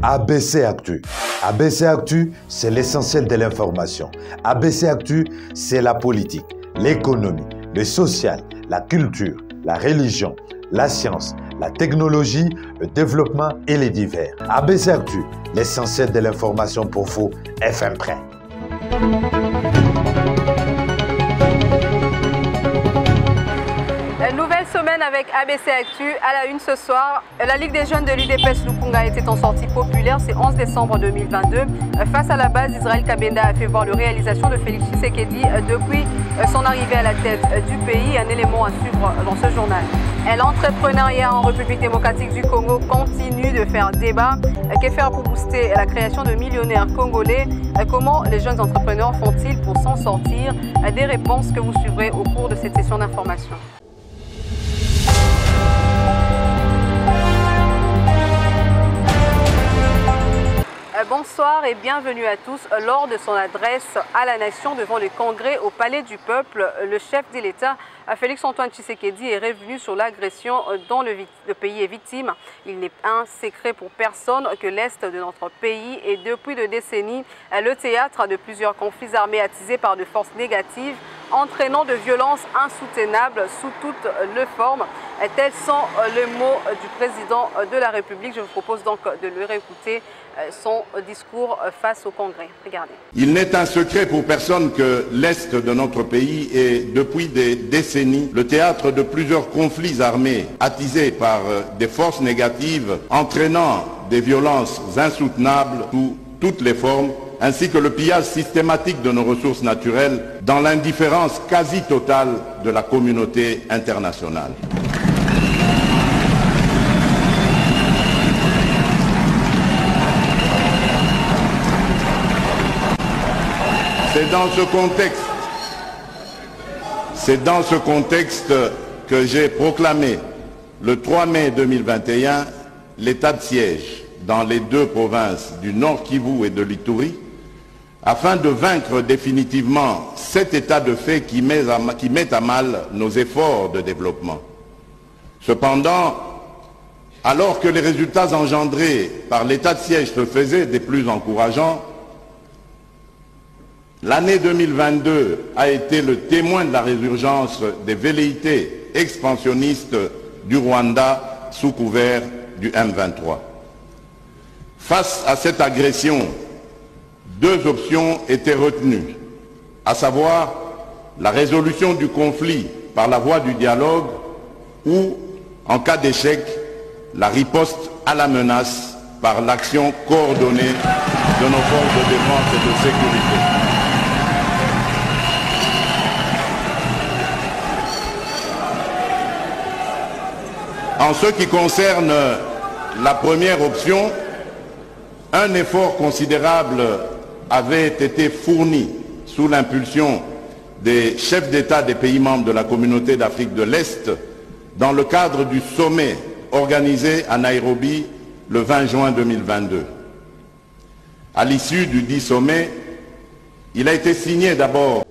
ABC Actu. ABC Actu, c'est l'essentiel de l'information. ABC Actu, c'est la politique, l'économie, le social, la culture, la religion, la science, la technologie, le développement et les divers. ABC Actu, l'essentiel de l'information pour vous, FM Prêt. Nouvelle semaine avec ABC Actu. À la une ce soir, la Ligue des jeunes de l'UDPS Lukunga était en sortie populaire. C'est 11 décembre 2022. Face à la base, Israël Kabenda a fait voir la réalisation de Félix Tshisekedi depuis son arrivée à la tête du pays. Un élément à suivre dans ce journal. L'entrepreneuriat en République démocratique du Congo continue de faire débat. Que faire pour booster la création de millionnaires congolais? Comment les jeunes entrepreneurs font-ils pour s'en sortir? Des réponses que vous suivrez au cours de cette session d'information. Bonsoir et bienvenue à tous. Lors de son adresse à la nation devant le Congrès au Palais du Peuple, le chef de l'État, Félix-Antoine Tshisekedi, est revenu sur l'agression dont le pays est victime. Il n'est un secret pour personne que l'Est de notre pays est depuis des décennies le théâtre de plusieurs conflits armés attisés par de forces négatives, entraînant de violences insoutenables sous toutes les formes. Tels sont les mots du président de la République. Je vous propose donc de le réécouter, son discours face au Congrès. Regardez. Il n'est un secret pour personne que l'Est de notre pays est depuis des décennies le théâtre de plusieurs conflits armés attisés par des forces négatives, entraînant des violences insoutenables sous toutes les formes, ainsi que le pillage systématique de nos ressources naturelles dans l'indifférence quasi totale de la communauté internationale. C'est dans ce contexte que j'ai proclamé le 3 mai 2021 l'état de siège dans les deux provinces du Nord Kivu et de l'Ituri, afin de vaincre définitivement cet état de fait qui met à mal nos efforts de développement. Cependant, alors que les résultats engendrés par l'état de siège se faisaient des plus encourageants, l'année 2022 a été le témoin de la résurgence des velléités expansionnistes du Rwanda sous couvert du M23. Face à cette agression, deux options étaient retenues, à savoir la résolution du conflit par la voie du dialogue ou, en cas d'échec, la riposte à la menace par l'action coordonnée de nos forces de défense et de sécurité. En ce qui concerne la première option, un effort considérable avait été fourni sous l'impulsion des chefs d'État des pays membres de la communauté d'Afrique de l'Est dans le cadre du sommet organisé à Nairobi le 20 juin 2022. À l'issue du dit sommet, il a été signé d'abord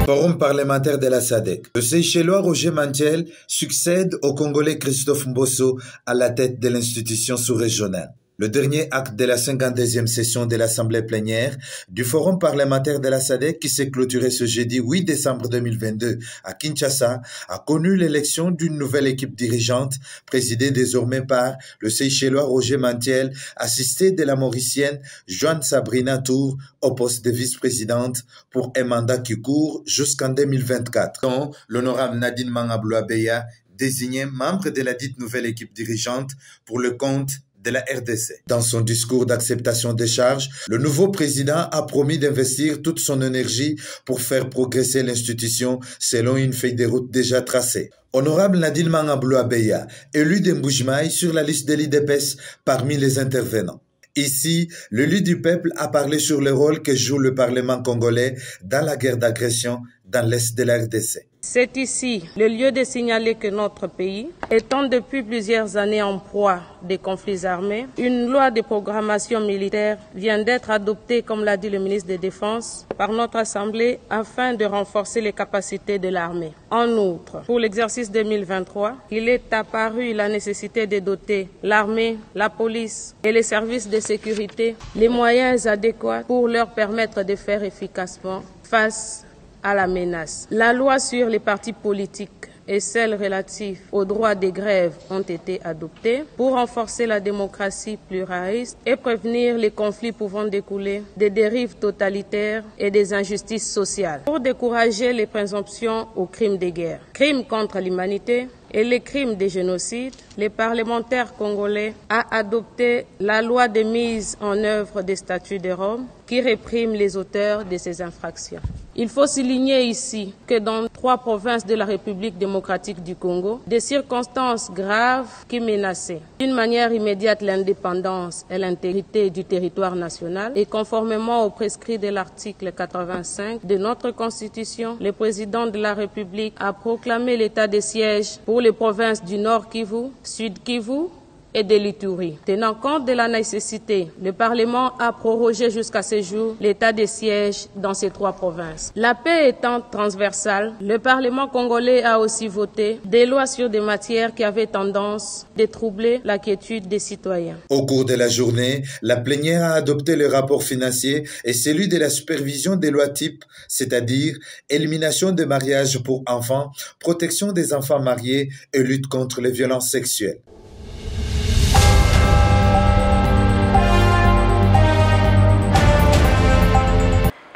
Forum parlementaire de la SADC. Le Seychellois Roger Mantiel succède au Congolais Christophe Mbosso à la tête de l'institution sous-régionale. Le dernier acte de la 52e session de l'Assemblée plénière du Forum parlementaire de la SADC qui s'est clôturé ce jeudi 8 décembre 2022 à Kinshasa a connu l'élection d'une nouvelle équipe dirigeante présidée désormais par le Seychellois Roger Mantiel, assisté de la Mauricienne Joanne Sabrina Tour au poste de vice-présidente pour un mandat qui court jusqu'en 2024. Dont l'honorable Nadine Mangabloua-Beya, désigné membre de la dite nouvelle équipe dirigeante pour le compte de la RDC. Dans son discours d'acceptation des charges, le nouveau président a promis d'investir toute son énergie pour faire progresser l'institution selon une feuille de route déjà tracée. Honorable Nadine Mangabloua-Beya, élu d'Mbujimai sur la liste de l'IDPS parmi les intervenants. Ici, l'élu du peuple a parlé sur le rôle que joue le Parlement congolais dans la guerre d'agression dans l'est de la RDC. C'est ici le lieu de signaler que notre pays, étant depuis plusieurs années en proie des conflits armés, une loi de programmation militaire vient d'être adoptée, comme l'a dit le ministre de la Défense, par notre Assemblée afin de renforcer les capacités de l'armée. En outre, pour l'exercice 2023, il est apparu la nécessité de doter l'armée, la police et les services de sécurité les moyens adéquats pour leur permettre de faire efficacement face à la menace. La loi sur les partis politiques et celles relatives aux droits des grèves ont été adoptées pour renforcer la démocratie pluraliste et prévenir les conflits pouvant découler des dérives totalitaires et des injustices sociales. Pour décourager les présomptions aux crimes de guerre, crimes contre l'humanité et les crimes de génocide, les parlementaires congolais ont adopté la loi de mise en œuvre des statuts de Rome qui réprime les auteurs de ces infractions. Il faut souligner ici que dans 3 provinces de la République démocratique du Congo, des circonstances graves qui menaçaient d'une manière immédiate l'indépendance et l'intégrité du territoire national et conformément aux prescrits de l'article 85 de notre Constitution, le président de la République a proclamé l'état de siège pour les provinces du Nord Kivu, Sud Kivu et de l'Ituri. Tenant compte de la nécessité, le Parlement a prorogé jusqu'à ce jour l'état de siège dans ces 3 provinces. La paix étant transversale, le Parlement congolais a aussi voté des lois sur des matières qui avaient tendance à troubler la quiétude des citoyens. Au cours de la journée, la plénière a adopté le rapport financier et celui de la supervision des lois types, c'est-à-dire élimination des mariages pour enfants, protection des enfants mariés et lutte contre les violences sexuelles.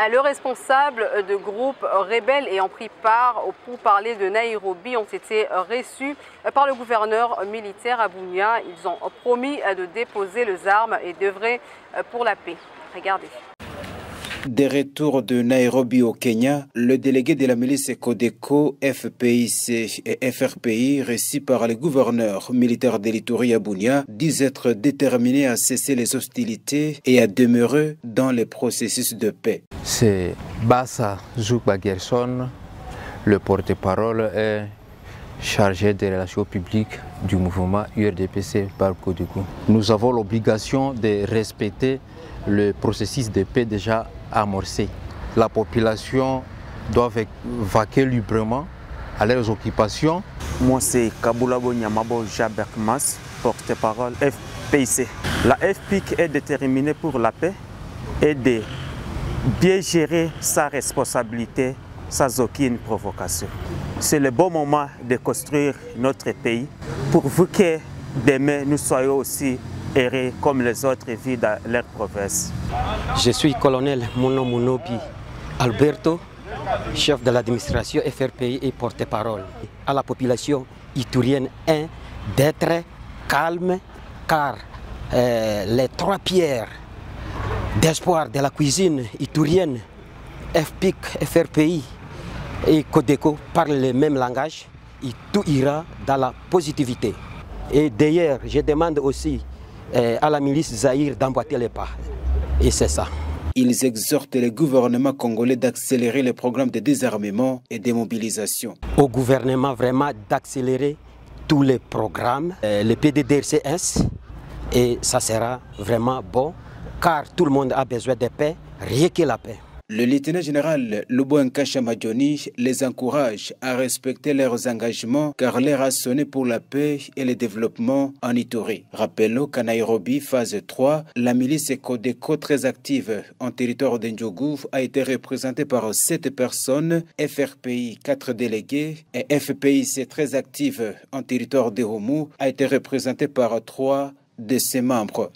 Le responsable de groupes rebelles ayant pris part au pourparlers de Nairobi ont été reçus par le gouverneur militaire à Bunia. Ils ont promis de déposer les armes et d'œuvrer pour la paix. Regardez. Des retours de Nairobi au Kenya, le délégué de la milice Codeco, FPIC et FRPI, reçu par le gouverneur militaire de l'Ituri à Bunia, disent être déterminés à cesser les hostilités et à demeurer dans le processus de paix. C'est Bassa Zoukba Gerson, le porte-parole et chargé des relations publiques du mouvement URDPC par Codeco. Nous avons l'obligation de respecter le processus de paix déjà amorcé. La population doit vaquer librement à leurs occupations. Moi, c'est Kaboulabo Nyamabo Jaberkmas, porte-parole FPIC. La FPIC est déterminée pour la paix et de bien gérer sa responsabilité sans aucune provocation. C'est le bon moment de construire notre pays pourvu que demain nous soyons aussi errer comme les autres vivent dans leur province. Je suis colonel Mono Munobi Alberto, chef de l'administration FRPI et porte-parole. À la population iturienne d'être calme car les 3 pierres d'espoir de la cuisine iturienne, FPIC, FRPI et Codeco parlent le même langage et tout ira dans la positivité. Et d'ailleurs, je demande aussi à la milice Zahir d'emboîter les pas. Et c'est ça. Ils exhortent le gouvernement congolais d'accélérer les programmes de désarmement et de mobilisation. Au gouvernement vraiment d'accélérer tous les programmes, le PDDRCS, et ça sera vraiment bon, car tout le monde a besoin de paix, rien que la paix. Le lieutenant général Lubo Nkasha Madjoni les encourage à respecter leurs engagements car l'heure a sonné pour la paix et le développement en Ituri. Rappelons qu'à Nairobi, phase 3, la milice Codeco très active en territoire d'Ndjougou a été représentée par 7 personnes, FRPI 4 délégués et FPIC très active en territoire de Homu a été représentée par 3 de ses membres.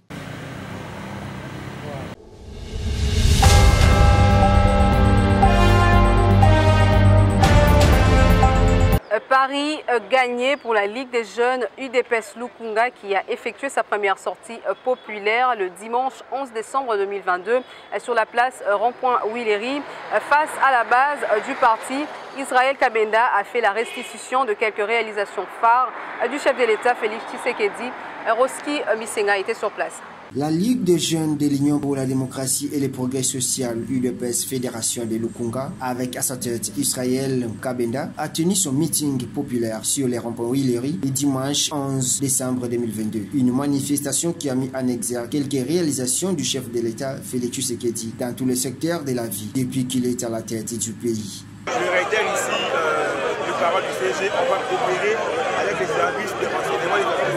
Paris gagné pour la Ligue des jeunes UDPS Lukunga qui a effectué sa première sortie populaire le dimanche 11 décembre 2022 sur la place Rond-Point Willery. Face à la base du parti, Israël Kabenda a fait la restitution de quelques réalisations phares du chef de l'État Félix Tshisekedi Roski Misenga était sur place. La Ligue des jeunes de l'Union pour la démocratie et le progrès social, UDPS Fédération de Lukunga, avec à sa tête Israël Kabenda, a tenu son meeting populaire sur les ronds-points Willery le dimanche 11 décembre 2022. Une manifestation qui a mis en exergue quelques réalisations du chef de l'État, Félix Tshisekedi, dans tous les secteurs de la vie, depuis qu'il est à la tête du pays. Je réitère ici les paroles du CG, on va coopérer avec les services de renseignement et de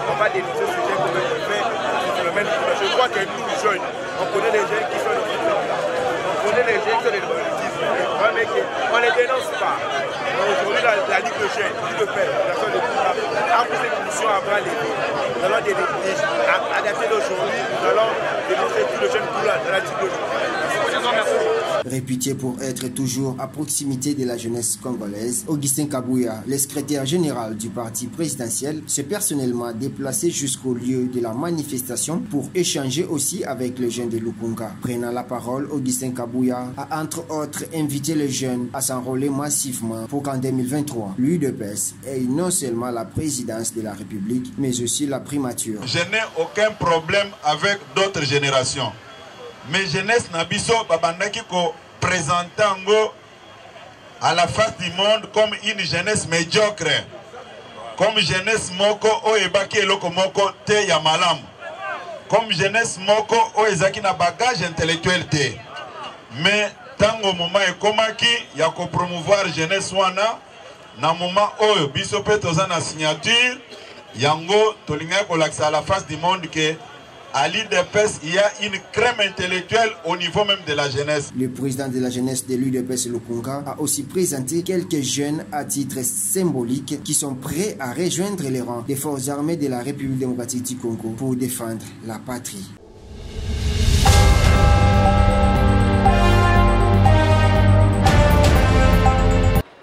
on va dénoncer ce sujet comme un fait. Je crois que nous, jeunes, on connaît les jeunes qui sont les on connaît les jeunes qui sont les banditismes. On ne les dénonce pas. Aujourd'hui, la Ligue de jeunes, Ligue de paix, la zone de Koula, a pris cette mission à bras les pieds. Nous allons adapter d'aujourd'hui, nous allons dénoncer tous les jeunes Koula dans la Ligue de jeunes. Réputé pour être toujours à proximité de la jeunesse congolaise, Augustin Kabouya, le secrétaire général du parti présidentiel, s'est personnellement déplacé jusqu'au lieu de la manifestation pour échanger aussi avec les jeunes de Lukunga. Prenant la parole, Augustin Kabouya a entre autres invité les jeunes à s'enrôler massivement pour qu'en 2023, l'UDPS ait non seulement la présidence de la République, mais aussi la primature. Je n'ai aucun problème avec d'autres générations. Mais jeunesse Nabiso Babandaki ko présentango à la face du monde comme une jeunesse médiocre, comme jeunesse moko o ebaki eloko moko te ya malamu, comme jeunesse moko o ezaki na bagage intellectuel te. Mais tango moment ekomaki ya ko promouvoir jeunesse wana na moment oyo biso pe toza na signature yango tolinga ko laksa à la face du monde que à l'UDPS, il y a une crème intellectuelle au niveau même de la jeunesse. Le président de la jeunesse de l'UDPS Lukunga a aussi présenté quelques jeunes à titre symbolique qui sont prêts à rejoindre les rangs des forces armées de la République démocratique du Congo pour défendre la patrie.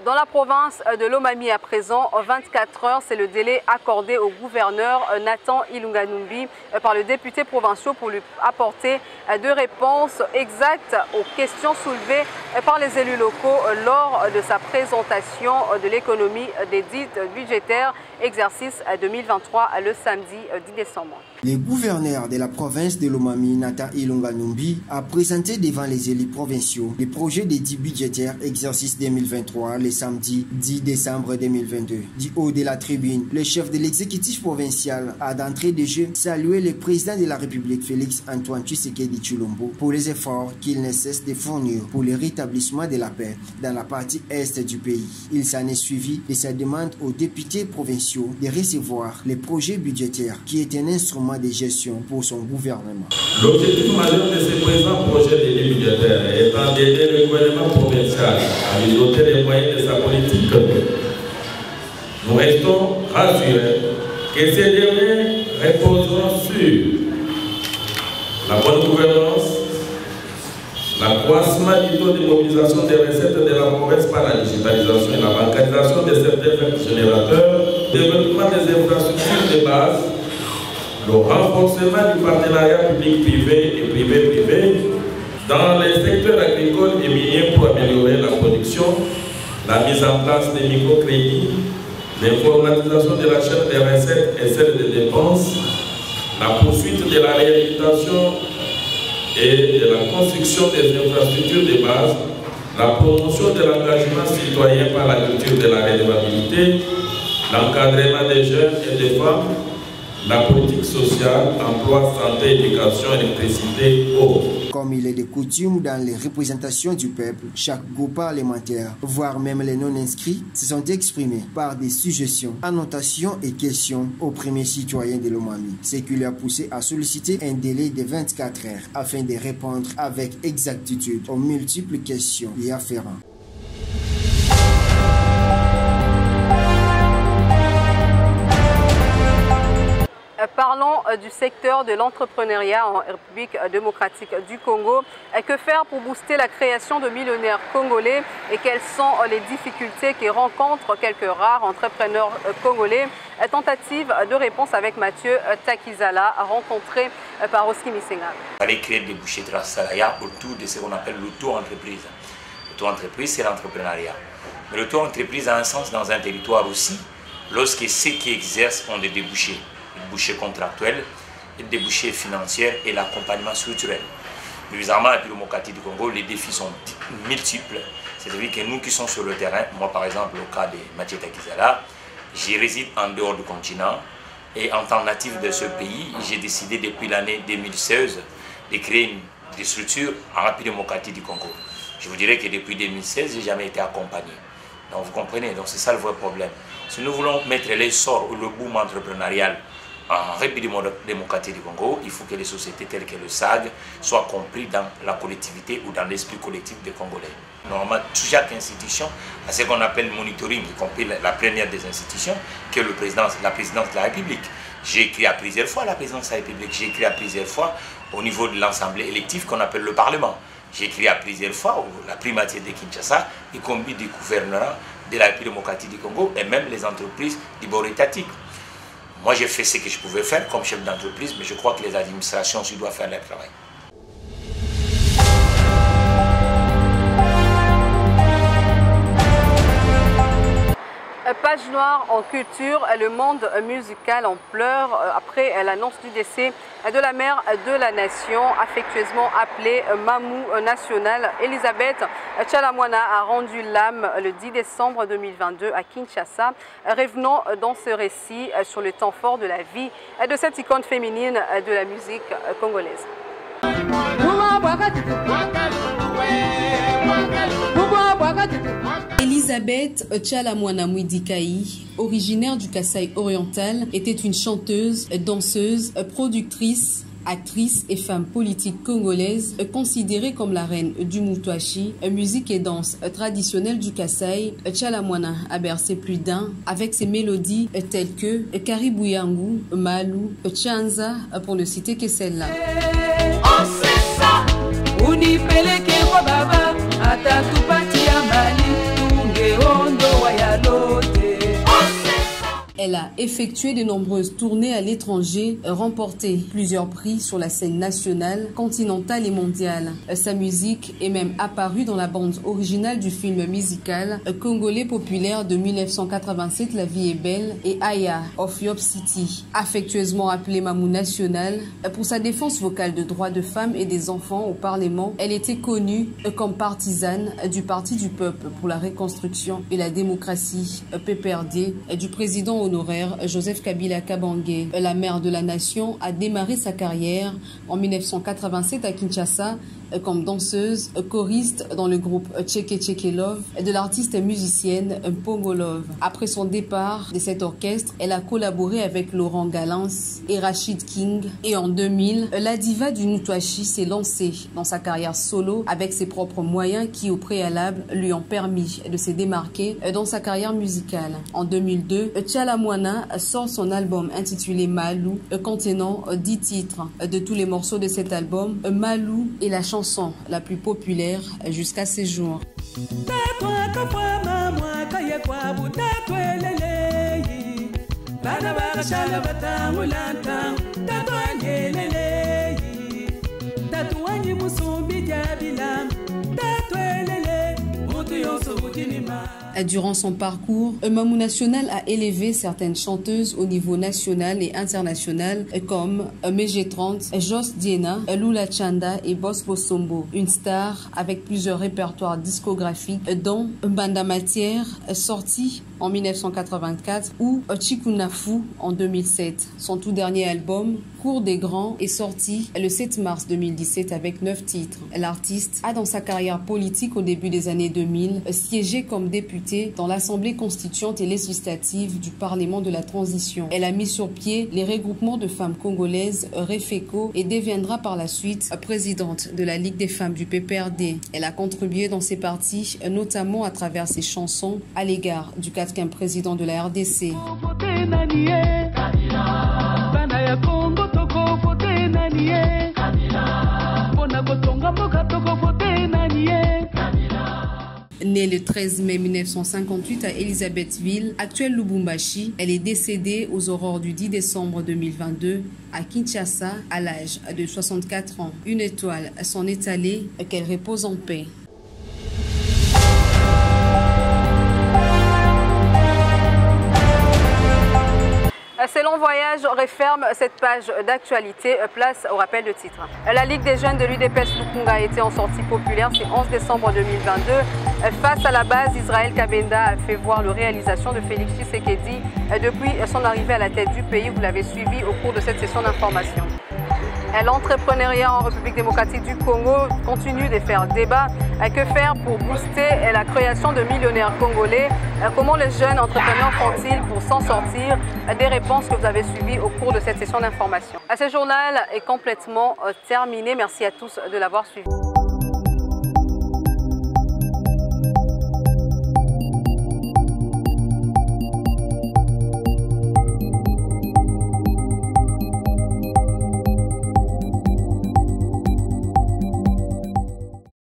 Dans la province de Lomami à présent, 24 heures, c'est le délai accordé au gouverneur Nathan Ilunganumbi par le député provincial pour lui apporter des réponses exactes aux questions soulevées par les élus locaux lors de sa présentation de l'économie des dites budgétaires exercice 2023 le samedi 10 décembre. Le gouverneur de la province de Lomami, Nathan Ilunganumbi, a présenté devant les élus provinciaux le projet des dits budgétaires exercice 2023 le samedi 10 décembre 2022. Du haut de la tribune, le chef de l'exécutif provincial a d'entrée de jeu salué le président de la République Félix Antoine Tshisekedi Tshilombo pour les efforts qu'il ne cesse de fournir pour le rétablissement de la paix dans la partie est du pays. Il s'en est suivi de sa demande aux députés provinciaux de recevoir les projets budgétaires qui est un instrument de gestion pour son gouvernement. L'objectif majeur de ce présent projet de ligne budgétaire étant d'aider le gouvernement provincial à lui doter les moyens de sa politique. Nous restons rassurés que ces derniers reposeront sur la bonne gouvernance, l'accroissement du taux de mobilisation des recettes de la province par la digitalisation et la bancarisation de certains générateurs, le développement des infrastructures de base, le renforcement du partenariat public-privé et privé-privé dans les secteurs agricoles et miniers pour améliorer la production, la mise en place des microcrédits, l'informatisation de la chaîne des recettes et celle des dépenses, la poursuite de la réhabilitation et de la construction des infrastructures de base, la promotion de l'engagement citoyen par la culture de la redevabilité, l'encadrement des jeunes et des femmes, la politique sociale, emploi, santé, éducation, électricité, eau. Comme il est de coutume dans les représentations du peuple, chaque groupe parlementaire, voire même les non-inscrits, se sont exprimés par des suggestions, annotations et questions aux premiers citoyens de Lomami, ce qui lui a poussé à solliciter un délai de 24 heures afin de répondre avec exactitude aux multiples questions y afférentes. Parlons du secteur de l'entrepreneuriat en République démocratique du Congo. Que faire pour booster la création de millionnaires congolais et quelles sont les difficultés que rencontrent quelques rares entrepreneurs congolais? Tentative de réponse avec Mathieu Takizala, rencontré par Roski Misenga. Il fallait créer des bouchées de salariat autour de ce qu'on appelle l'auto-entreprise. L'auto-entreprise, c'est l'entrepreneuriat. Mais l'auto-entreprise a un sens dans un territoire aussi, lorsque ceux qui exercent ont des débouchés. débouchés contractuels, les débouchés financiers et l'accompagnement structurel. Évidemment, à la démocratie du Congo, les défis sont multiples. C'est-à-dire que nous qui sommes sur le terrain, moi par exemple, au cas de Mathieu Takizala, j'y réside en dehors du continent. Et en tant que natif de ce pays, j'ai décidé depuis l'année 2016 de créer des structures en République démocratique du Congo. Je vous dirais que depuis 2016, je n'ai jamais été accompagné. Donc vous comprenez, donc c'est ça le vrai problème. Si nous voulons mettre l'essor ou le boom entrepreneurial en République démocratique du Congo, il faut que les sociétés telles que le SAG soient comprises dans la collectivité ou dans l'esprit collectif des Congolais. Normalement, chaque institution a ce qu'on appelle monitoring, y compris la première des institutions, qui est la présidence de la République. J'ai écrit à plusieurs fois la présidence de la République, j'ai écrit à plusieurs fois au niveau de l'Assemblée élective qu'on appelle le Parlement. J'ai écrit à plusieurs fois la primature de Kinshasa, y compris du gouvernement de la République démocratique du Congo et même les entreprises du bord étatique. Moi, j'ai fait ce que je pouvais faire comme chef d'entreprise, mais je crois que les administrations aussi doivent faire leur travail. Page noire en culture, le monde musical en pleurs après l'annonce du décès de la mère de la nation, affectueusement appelée Mamou nationale. Elisabeth Tchalamwana a rendu l'âme le 10 décembre 2022 à Kinshasa. Revenons dans ce récit sur le temps fort de la vie de cette icône féminine de la musique congolaise. Elisabeth Tchalamwana Mwidikai, originaire du Kasaï oriental, était une chanteuse, danseuse, productrice, actrice et femme politique congolaise, considérée comme la reine du Moutouachi, musique et danse traditionnelle du Kasaï. Tchalamwana a bercé plus d'un avec ses mélodies telles que Karibu Yangu, Malou, Tchanza, pour ne citer que celle-là. Elle a effectué de nombreuses tournées à l'étranger, remporté plusieurs prix sur la scène nationale, continentale et mondiale. Sa musique est même apparue dans la bande originale du film musical congolais populaire de 1987, La vie est belle, et Aya of Yop City. Affectueusement appelée Mamou nationale, pour sa défense vocale de droits de femmes et des enfants au Parlement, elle était connue comme partisane du Parti du Peuple pour la Reconstruction et la Démocratie, PPRD, du président honoraire Joseph Kabila Kabange. La mère de la nation a démarré sa carrière en 1987 à Kinshasa comme danseuse, choriste dans le groupe Tcheke Tcheke Love de l'artiste musicienne Pongo Love. Après son départ de cet orchestre, elle a collaboré avec Laurent Galance et Rachid King. Et en 2000, la diva du Moutouachi s'est lancée dans sa carrière solo avec ses propres moyens qui, au préalable, lui ont permis de se démarquer dans sa carrière musicale. En 2002, Tchalamwana sort son album intitulé Malou, contenant 10 titres. De tous les morceaux de cet album, Malou est la chanson la plus populaire jusqu'à ces jours. Durant son parcours, Mamou National a élevé certaines chanteuses au niveau national et international comme MG30, Jos Diena, Lula Chanda et Boss Bosombo. Une star avec plusieurs répertoires discographiques dont Banda Matière, sorti en 1984, ou Chikunafu en 2007. Son tout dernier album, Cours des Grands, est sorti le 7 mars 2017 avec 9 titres. L'artiste a dans sa carrière politique au début des années 2000 siégé comme députée dans l'Assemblée constituante et législative du Parlement de la Transition. Elle a mis sur pied les regroupements de femmes congolaises REFECO et deviendra par la suite présidente de la Ligue des femmes du PPRD. Elle a contribué dans ses partis, notamment à travers ses chansons à l'égard du 4e président de la RDC. Née le 13 mai 1958 à Elisabethville, actuelle Lubumbashi, elle est décédée aux aurores du 10 décembre 2022 à Kinshasa à l'âge de 64 ans. Une étoile s'en est allée, qu'elle repose en paix. Ces longs voyages referment cette page d'actualité. Place au rappel de titre. La Ligue des jeunes de l'UDPS Lukunga a été en sortie populaire ce 11 décembre 2022. Face à la base, Israël Kabenda a fait voir la réalisation de Félix Tshisekedi depuis son arrivée à la tête du pays. Vous l'avez suivi au cours de cette session d'information. L'entrepreneuriat en République démocratique du Congo continue de faire débat. Que faire pour booster la création de millionnaires congolais? Comment les jeunes entrepreneurs font-ils pour s'en sortir? Des réponses que vous avez suivies au cours de cette session d'information. Ce journal est complètement terminé. Merci à tous de l'avoir suivi.